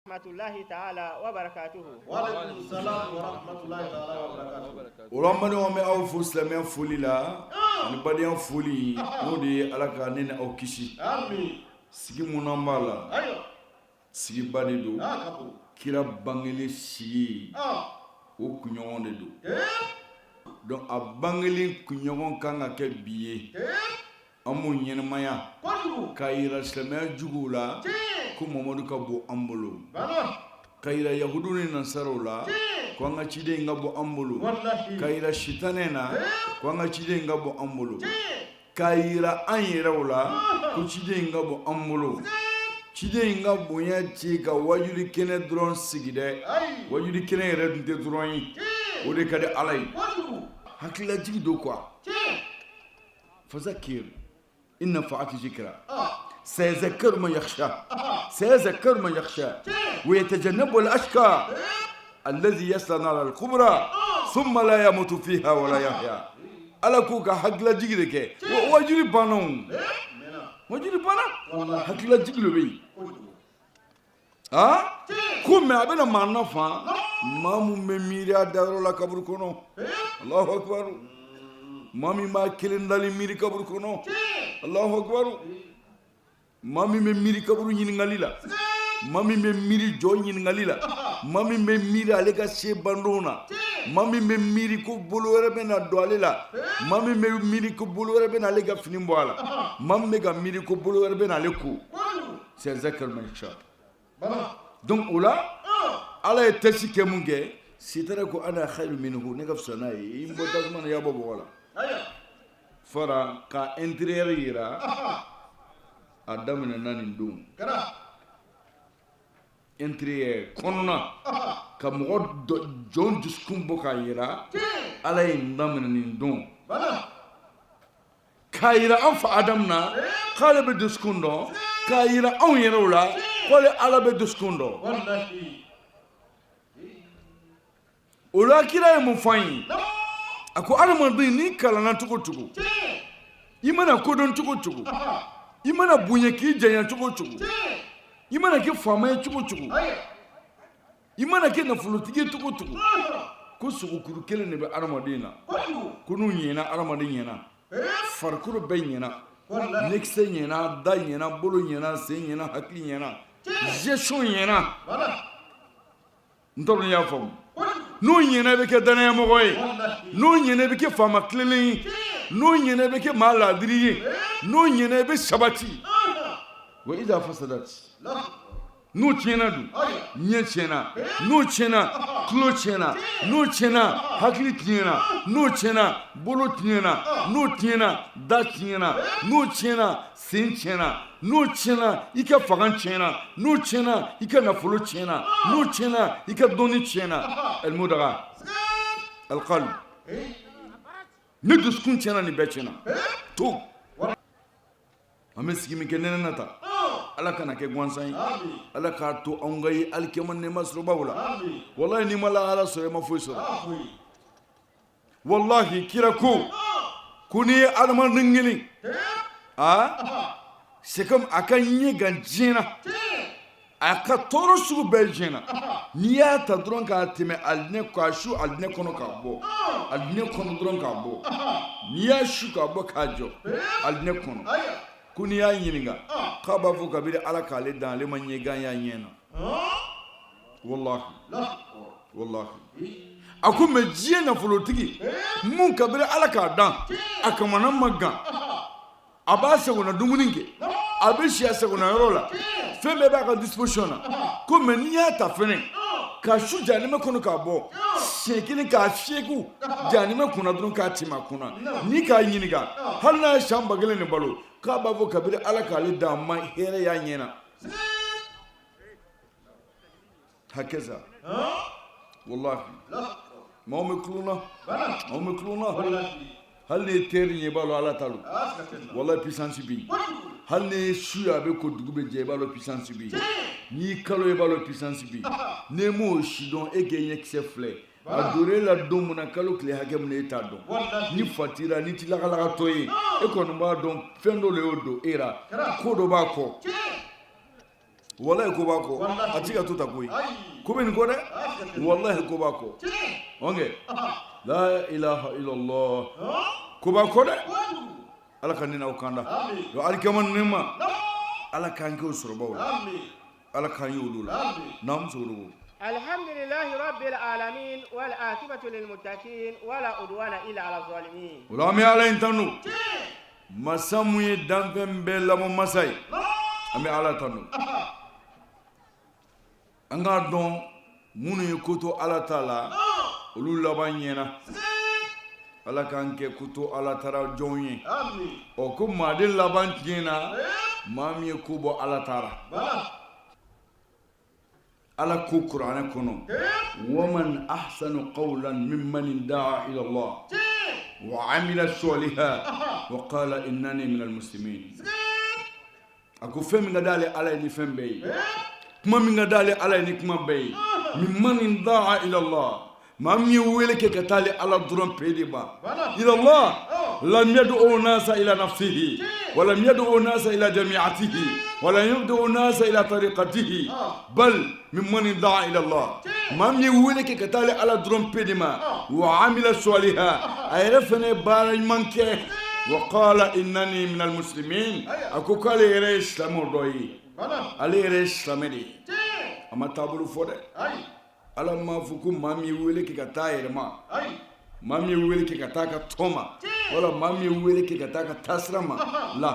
rahmatullahi ta'ala wa barakatuhu. Wa alaykum salam wa rahmatullahi ta'ala wa barakatuhu. Olamani o me aw fo silamɛ foli la ani badenya foli n'o de ye Ala ka ne ni aw kisi. Amin. Sigi mun n'an b'a la sigi ba de don kira bangeli sigi o kunɲɔgɔn de don donc a bangeli kunɲɔgɔn kan ka kɛ bi ye an b'o ɲɛnɛmaya ka yira silamɛya juguw la ko Mamadu ka bɔ an bolo ka yira yahudu ni nasaraw la ko an ka ciden ka bɔ an bolo ka yira sitanɛ na ko an ka ciden ka bɔ an bolo ka yira an yɛrɛw la ko ciden ka bɔ an bolo ciden ka bonya ci ka wajuli kɛnɛ dɔrɔn sigi dɛ wajuli kɛnɛ yɛrɛ dun tɛ dɔrɔn ye o de ka di Ala ye hakililajigi don quoi fazakir in nafa'ati zikra سيذكر من يخشى سيذكر من يخشى ويتجنب الأشقى الذي يصلى نار الكبرى ثم لا يموت فيها ولا يحيا ala ko ka hakila jigi de kɛ wajiri bananw wajiri bana hakila jigi lo bɛ yen ko mɛ a bɛna maa nafa maa mun bɛ miiri a dayɔrɔ la kaburu kɔnɔ Allahu akbar maa min b'a kelen dali miiri kaburu kɔnɔ Allahu akbar maa min bɛ miiri kaburu ɲininkali la maa min bɛ miiri jɔ ɲininkali la maa min bɛ miiri ale ka se bandon na maa min bɛ miiri ko bolo wɛrɛ bɛ na don ale la maa min bɛ miiri ko bolo wɛrɛ bɛ na ale ka fini bɔ a la maa min bɛ ka miiri ko bolo wɛrɛ bɛ na ale ko c'est exactement ça donc o la ala ye tɛsi kɛ mun kɛ sitara ko ana khairu minhu ne ka fisa n'a ye i bɔ tasuma na i y'a bɔ bɔgɔ la fara ka intérieur yira a daminɛna nin don intérieur kɔnɔna ka mɔgɔ jɔn dusukun bɔ k'a yira ala ye nin daminɛ nin don k'a yira an fa Adamu na k'ale bɛ dusukun dɔn k'a yira anw yɛrɛw la k'ale ala bɛ dusukun dɔn o la kira ye mun fɔ an ye a ko adamaden n'i kalanna cogo o cogo i mana kodɔn cogo o cogo i mana bonya k'i janya cogo o cogo i mana kɛ faama ye cogo o cogo i mana kɛ nafolotigi ye cogo o cogo ko sogokuru kelen de bɛ adamaden na ko n'u ɲɛna adamaden ɲɛna farikolo bɛɛ ɲɛna ɲɛkisɛ ɲɛna da ɲɛna bolo ɲɛna sen ɲɛna hakili ɲɛna gestion ɲɛna n t'a dɔn n'i y'a faamu n'o ɲɛna i bɛ kɛ danayamɔgɔ ye n'o ɲɛna i bɛ kɛ faama tilelen ye n'o ɲɛna i bɛ kɛ maa laadiri ye n'o ɲɛna i bɛ sabati wa iza fasadat n'o tiɲɛna dun ɲɛ tiɲɛna n'o tiɲɛna tulo tiɲɛna n'o tiɲɛna hakili tiɲɛna n'o tiɲɛna bolo tiɲɛna n'o tiɲɛna da tiɲɛna n'o tiɲɛna sen tiɲɛna n'o tiɲɛna i ka fanga tiɲɛna n'o tiɲɛna i ka nafolo tiɲɛna n'o tiɲɛna i ka dɔnni tiɲɛna almudaga alqalb ni dusukun tiɲɛna nin bɛɛ tiɲɛna to an bɛ sigi min kɛ nɛnɛ na ta ala kana kɛ gansan ye ala k'a to anw ka ye alikɛma nɛɛma sɔrɔbaw la wallahi n'i ma lahara sɔrɔ i ma foyi sɔrɔ wallahi kira ko n'i ye adamaden kelen c'est comme a ka ɲɛ gan diɲɛ na a ka tɔɔrɔ sugu bɛɛ diɲɛ na n'i y'a ta dɔrɔn k'a tɛmɛ alinɛ k'a su alinɛ kɔnɔ k'a bɔ alinɛ kɔnɔ dɔrɔn k'a bɔ n'i y'a su k'a bɔ k'a jɔ alinɛ kɔnɔ ko n'i y'a ɲininka k'a b'a fɔ kabiri ala k'ale dan ale ma ɲɛ gan y'a ɲɛ na wallahi a ko mɛ diɲɛ nafolotigi mun kabiri ala k'a dan a kamana ma gan a b'a sagona dumuni kɛ a bɛ si a sagona yɔrɔ la fɛn bɛɛ b'a ka disposition na ko mɛ n'i y'a ta fɛnɛ ka su jahanɛmɛ kɔnɔ k'a bɔ siɲɛ kelen k'a fiyɛku jahanɛmɛ kunna dɔrɔn k'a tɛmɛ a kunna n'i k'a ɲininka hali n'a ye san 1000 de balo k'a b'a fɔ kabiri ala k'ale dan ma hɛrɛ y'a ɲɛ na hakɛza wallahi maaw bɛ kuluna hali ni ye terre ɲɛ i b'a dɔn ala ta don wallahi puissance bɛ yen hali ni ye su ye a bɛ ko dugu bɛ jɛ i b'a dɔn puissance bɛ yen n'i y'i kalo i b'a dɔn puissance bɛ yen n'i m'o si dɔn e k'e ɲɛkisɛ filɛ a donna e la don min na kalo tile hakɛ min na e t'a dɔn ni fatira ni ti lakalakatɔ ye e kɔni b'a dɔn fɛn dɔ de y'o don e la ko dɔ b'a kɔ wallahi ko ba ko a ci ka to ta koyi ko be ni ko de wallahi ko ba ko onge la ilaha illallah ko ba ko de ala kan nina o kanda yo alkaman nima ala kan ko sorbaw ala kan yulula nam suru الحمد لله رب العالمين والعاقبة للمتقين ولا عدوان إلا على الظالمين ولا مي على انتنو مسامي دانفم بلامو مساي امي على تنو anga don munu yikoto ala taala ulu labanyena ala kanke kuto ala tara jonye o ko made labanyena mami kubo ala tara على قرآن كنو ومن أحسن قولا ممن دعا إلى الله وعمل صالحا وقال إنني من المسلمين أكو فهم غدالي على إني فهم بي كما من غدالي على إني كما بي ممن دعا إلى الله ما ميولك كتالي على الدرون بيديبا إلى الله لم يدعو الناس إلى نفسه ولم يدعو الناس إلى جماعته ولم يدعو الناس إلى طريقته بل ممن دعا إلى الله ما ميولك كتالي على الدرون بيديما وعمل صالحا أعرفني باري منك وقال إنني من المسلمين أكو قال إلى إسلام دوي على إلى إسلام دي أما تابلو فوده ala ma fuku mami wele ki kata yerma mami wele ki kata ka toma wala mami wele ki kata ka tasrama la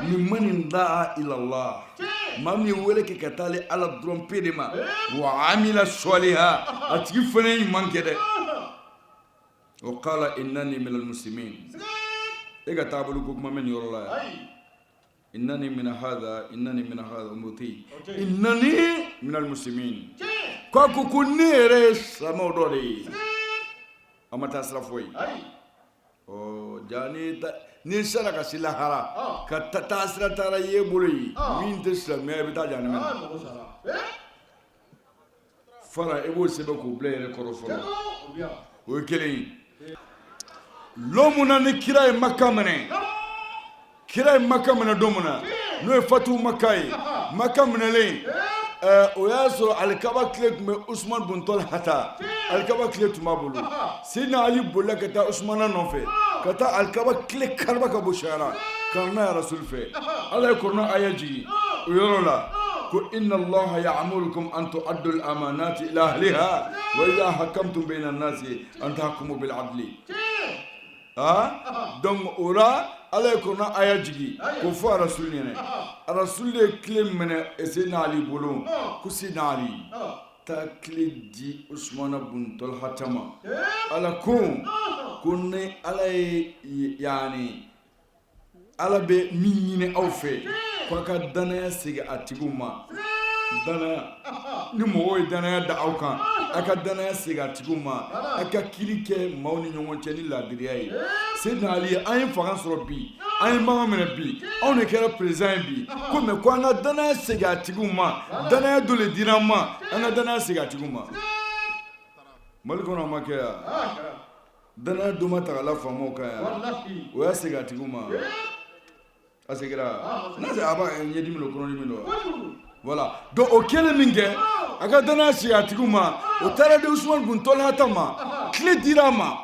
mimman da'a ila Allah mami wele ki kata le ala drum pedema wa amila soliha atiki fene mankede wa qala innani min almuslimin ega tabulu ko kuma men yorola إنني من هذا أمتي إنني من المسلمين كوكو كنيرس سمودوري أما تسرفوي أو جاني نيسرا كسيلاهرا كتاسرا ترى يبولي مين تسرا ما بيتا جاني من فرا إبو سبكو بلاي كروفلا وكلين لومنا نكراي مكامنه kira maka mana domuna no fatu makai maka manale o yaso alkaba klet me Usman bin Talha alkaba klet mabulu sina ali bolla kata Usman nofe kata alkaba klet karba ka bushara kana rasul fe ala kurna ayaji yorola ko inna Allah ya'murukum an tu'addu al-amanati ila ahliha wa idha hakamtum bayna an-nasi an tahkumu bil 'adli donc ora ala kona aya jigi ko fo rasul ne rasul le klem mena esena ali bolo ku sinali ta kled di Usman bin Talha tama ala kunne ala yani ala be minine awfe ko ka dana siga atiguma dana ni mo dana da awkan aka dana siga atiguma aka kirike mawni nyongon cheni la diriay sedna ali ay faran soro bi ay mama mena bi on ne kera président bi ko me ko na dana siga atiguma dana dole dirama ana dana siga atiguma malikona makaya dana duma ta la famo kaya wallahi o ya siga atiguma asegira na za aba nyedi mi lo kono ni mi lo voilà donc okele minge aga dana siatiguma o tara de Usman bin Talha tama kle dirama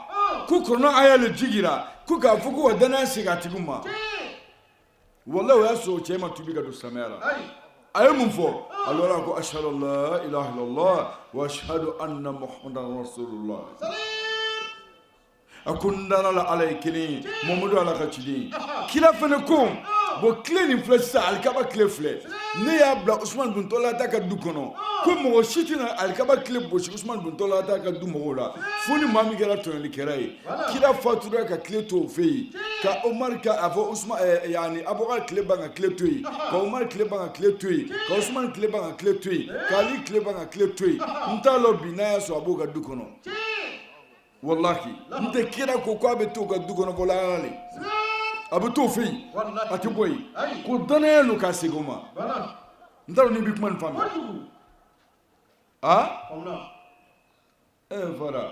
ku kono ayale jigira ku ka fuku wa dana siatiguma wallahi ya so chema tubiga do samara ayo mumfo alora ko ashhadu la ilaha illallah wa ashhadu anna muhammadar rasulullah akundana la alaykini momudo ala kachidi kila fene ko bo clé ni flesa alkaba clé flé ne ya bla Usman bin Talha ta ka du kono ko mo shitina alkaba clé bo Usman bin Talha ta ka du mo la foni mami gara to ni kerai kila fatura ka clé to fe ka Omar ka avo Usman yani aboga clé banga clé to ka Omar clé banga clé to ka Usman clé banga clé to ka Ali clé banga clé to ntalo binaya so aboga du kono wallahi nte kira ko ko be to ka du kono bola ali abu to fi ati boy ko dane lu ka siguma ndaro ni big man fam fara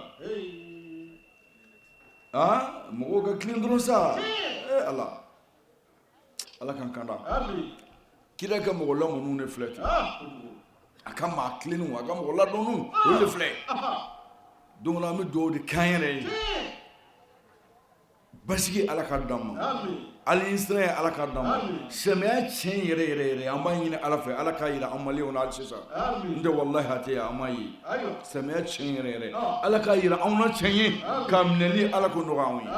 mo ga clean dron sa Allah kan kanda kira ka mɔgɔ lamɔnu ne filɛ ten a ka maa kilennu a ka mɔgɔ ladɔnnu olu de filɛ donc la an bɛ dugawu de k'an yɛrɛ ye basigi ala ka d'an ma ali siran ye ala ka d'an ma silamɛya tiɲɛ yɛrɛ yɛrɛ yɛrɛ an b'a ɲini ala fɛ ala k'a yira an maliyɛnw na hali sisan n tɛ walahi hatɛ an m'a ye silamɛya tiɲɛ yɛrɛ yɛrɛ ala k'a yira anw na tiɲɛ ye k'a minɛli ala ko nɔgɔya anw ye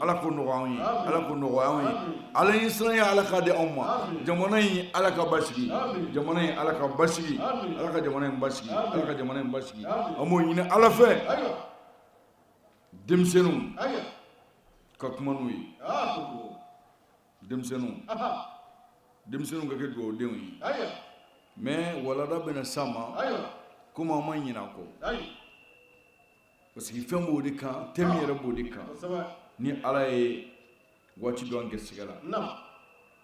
ala ko nɔgɔya anw ye ala ko nɔgɔya anw ye ala in siran ye ala k'a di anw ma jamana in ala ka basigi jamana in ala ka basigi ala ka jamana in basigi ala ka jamana in basigi an b'o ɲini ala fɛ denmisɛnninw ka kuma n'u ye denmisɛnninw ka kɛ dugawudenw ye mais walada bɛna s'a ma komi an ma ɲinɛ a kɔ parce que fɛn b'o de kan thème yɛrɛ b'o de kan ni ala ye waati dɔ an gɛrɛsɛgɛ la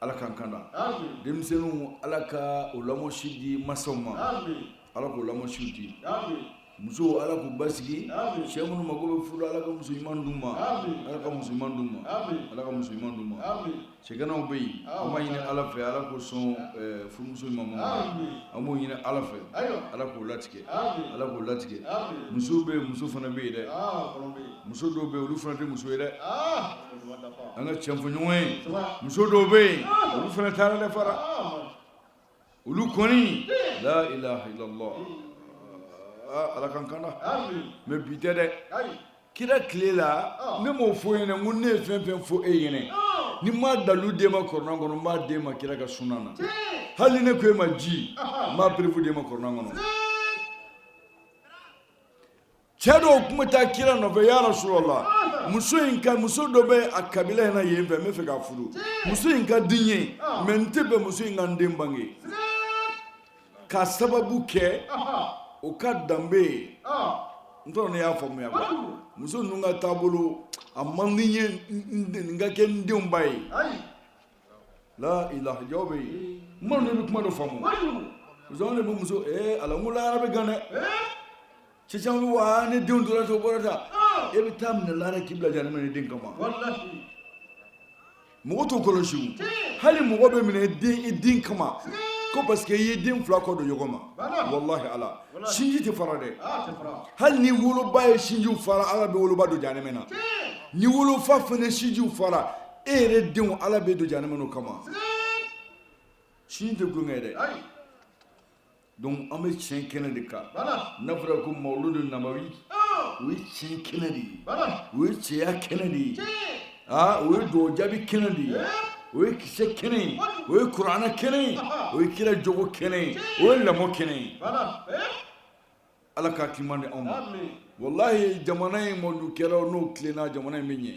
ala k'an kanda denmisɛnninw ala ka o lamɔsi di masaw ma ala k'o lamɔsiw di muso ala k'u basigi cɛ minnu mago bɛ furu ala ka muso ɲuman d'u ma ala ka muso ɲuman d'u ma ala ka muso ɲuman d'u ma cɛganaw bɛ yen an b'a ɲini ala fɛ ala k'o sɔn furumuso ɲuman ma an b'o ɲini ala fɛ ala k'o latigɛ ala k'o latigɛ muso bɛ yen muso fana bɛ yen dɛ muso dɔw bɛ yen olu fana tɛ muso ye dɛ an ka cɛnfɔɲɔgɔn ye muso dɔw bɛ yen olu fana taara dɛ fara olu kɔni la ilaha illallah ala kan kanda mais bi tɛ dɛ kira tile la ne m'o fɔ ɲɛna ko ne ye fɛn fɛn fɔ e ɲɛna ni ma dalu d'e ma kɔrɔnan kɔnɔ n b'a d'e ma kira ka sunan na hali ne ko e ma ji n b'a perefu d'e ma kɔrɔnan kɔnɔ cɛ dɔw tun bɛ taa kira nɔfɛ ya Rasulallah muso dɔ bɛ a kabila in na yen fɛ n bɛ fɛ k'a furu muso in ka di n ye mais n tɛ bɛn muso in ka n den bange k'a sababu kɛ o ka danbe n tɔgɔ ne y'a faamuya ba muso ninnu ka taabolo a man di n ye n ka kɛ n denw ba ye la ilaha jaw bɛ yen n ma ne bɛ kuma dɔ faamu muso ne bɛ muso ala n ko lahara bɛ gan dɛ cɛ caman bɛ wa ne denw tora ten o bɔra tan e bɛ taa minɛ lahara k'i bila janima ne den kama mɔgɔ t'o kɔlɔsi o hali mɔgɔ bɛ minɛ i den kama ko parce que i ye den fila kɔ don ɲɔgɔn ma wallahi ala sinji tɛ fara dɛ hali ni woloba ye sinjiw fara ala bɛ woloba don janɛmɛ na ni wolofa fana sinjiw fara e yɛrɛ denw ala bɛ don janɛmɛ n'o kama sinji tɛ kulonkɛ dɛ donc an bɛ tiɲɛ kɛnɛ de kan n'a fɔra ko mawludu nabawi o ye tiɲɛ kɛnɛ de ye o ye cɛya kɛnɛ de ye o ye dugawu jaabi kɛnɛ de ye o ye kisɛ kɛnɛ ye o ye kuranɛ kɛnɛ ye o ye kira jogo kɛnɛ ye o ye lamɔ kɛnɛ ye ala k'a kiman di anw ma wallahi jamana in mɔdukɛlaw n'o tilenna jamana in bɛ ɲɛ